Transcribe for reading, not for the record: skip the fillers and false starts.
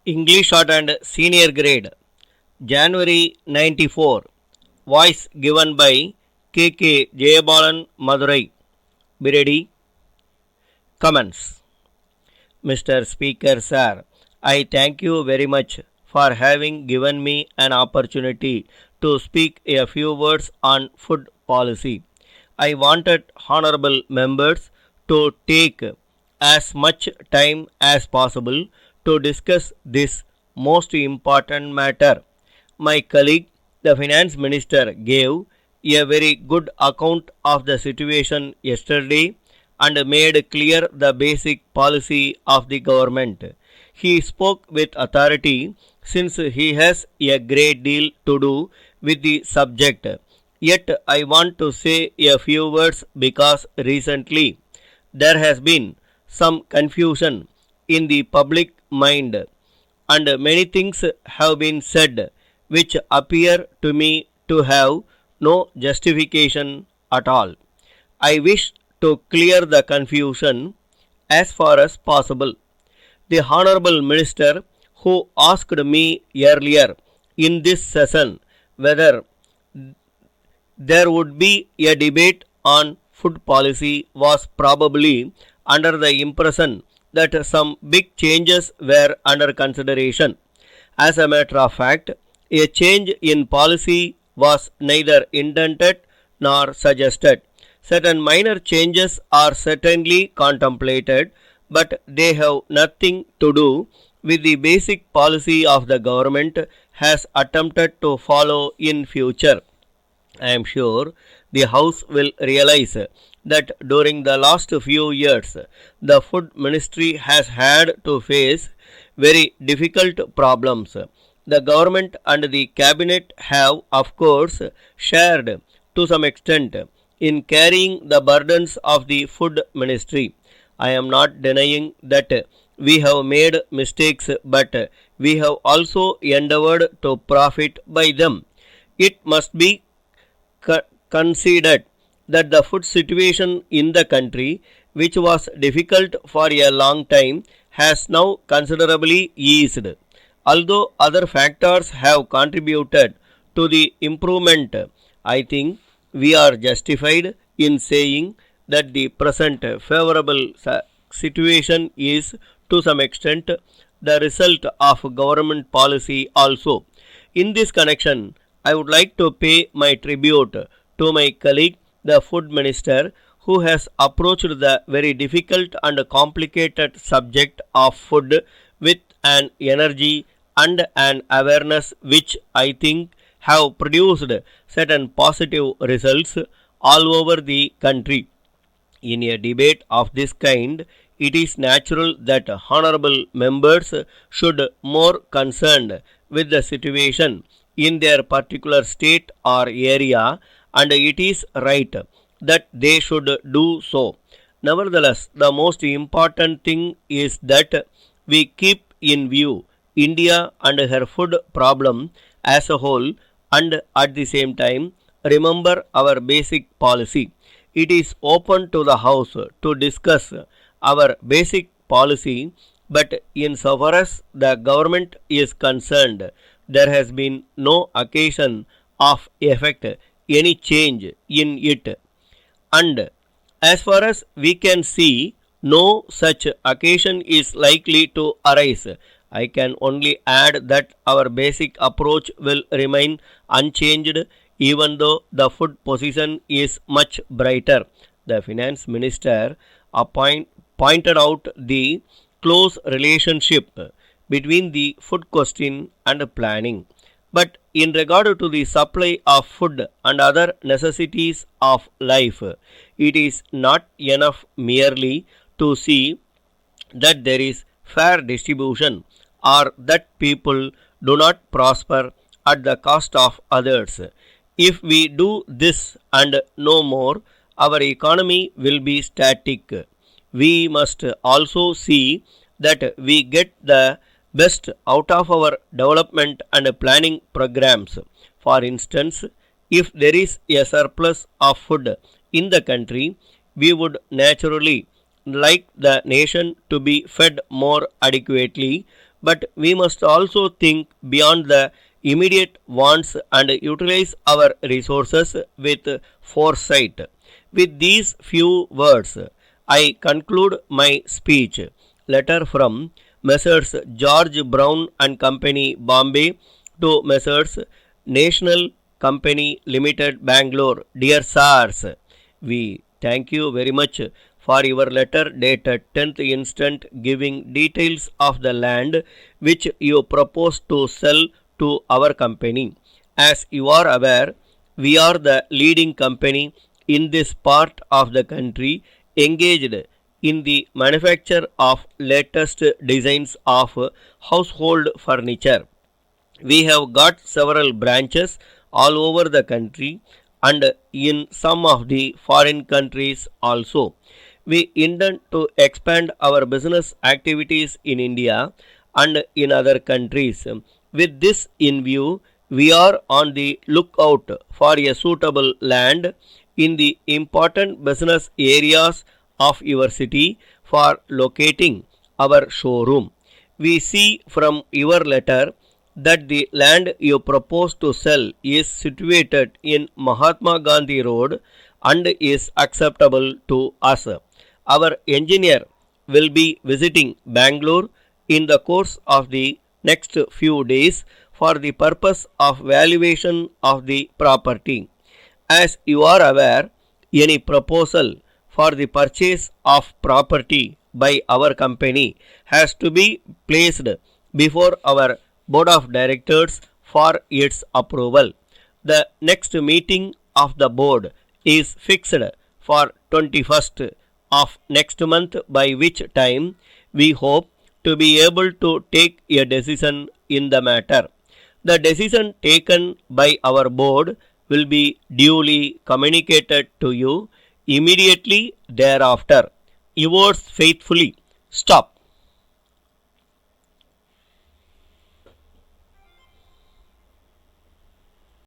English Shorthand Senior Grade, January 94. Voice given by K.K. Jayabalan Madurai. Be ready. Comments. Mr. Speaker, sir, I thank you very much for having given me an opportunity to speak a few words on food policy. I wanted honorable members to take as much time as possible to discuss this most important matter. My colleague, the finance minister, gave a very good account of the situation yesterday and made clear the basic policy of the government. He spoke with authority since he has a great deal to do with the subject. Yet I want to say a few words because recently there has been some confusion in the public mind and many things have been said which appear to me to have no justification at all. I wish to clear the confusion as far as possible. The Honorable Minister who asked me earlier in this session whether there would be a debate on food policy was probably under the impression that some big changes were under consideration. As a matter of fact, a change in policy was neither intended nor suggested. Certain minor changes are certainly contemplated, but they have nothing to do with the basic policy of the government has attempted to follow in future. I am sure the House will realize that during the last few years, the Food Ministry has had to face very difficult problems. The government and the cabinet have, of course, shared to some extent in carrying the burdens of the Food Ministry. I am not denying that we have made mistakes, but we have also endeavored to profit by them. It must be considered that the food situation in the country, which was difficult for a long time, has now considerably eased. Although other factors have contributed to the improvement, I think we are justified in saying that the present favorable situation is to some extent the result of government policy also. In this connection, I would like to pay my tribute to my colleague, the Food Minister, who has approached the very difficult and complicated subject of food with an energy and an awareness which I think have produced certain positive results all over the country. In a debate of this kind, it is natural that honorable members should more concerned with the situation in their particular state or area, and it is right that they should do so. Nevertheless, the most important thing is that we keep in view India and her food problem as a whole, and at the same time remember our basic policy. It is open to the House to discuss our basic policy, but insofar as the government is concerned, there has been no occasion of effect any change in it. And as far as we can see, no such occasion is likely to arise. I can only add that our basic approach will remain unchanged even though the food position is much brighter. The finance minister pointed out the close relationship between the food question and planning. But in regard to the supply of food and other necessities of life, it is not enough merely to see that there is fair distribution or that people do not prosper at the cost of others. If we do this and no more, our economy will be static. We must also see that we get the best out of our development and planning programs. For instance, if there is a surplus of food in the country, we would naturally like the nation to be fed more adequately, but we must also think beyond the immediate wants and utilize our resources with foresight. With these few words, I conclude my speech. Letter from Messrs. George Brown and Company, Bombay, to Messrs. National Company Limited, Bangalore. Dear Sirs, we thank you very much for your letter dated 10th instant, giving details of the land which you propose to sell to our company. As you are aware, we are the leading company in this part of the country engaged in the manufacture of latest designs of household furniture. We have got several branches all over the country and in some of the foreign countries also. We intend to expand our business activities in India and in other countries. With this in view, we are on the lookout for a suitable land in the important business areas of your city for locating our showroom. We see from your letter that the land you propose to sell is situated in Mahatma Gandhi Road and is acceptable to us. Our engineer will be visiting Bangalore in the course of the next few days for the purpose of valuation of the property. As you are aware, any proposal for the purchase of property by our company has to be placed before our board of directors for its approval. The next meeting of the board is fixed for 21st of next month, by which time we hope to be able to take a decision in the matter. The decision taken by our board will be duly communicated to you immediately thereafter. Yours faithfully. Stop.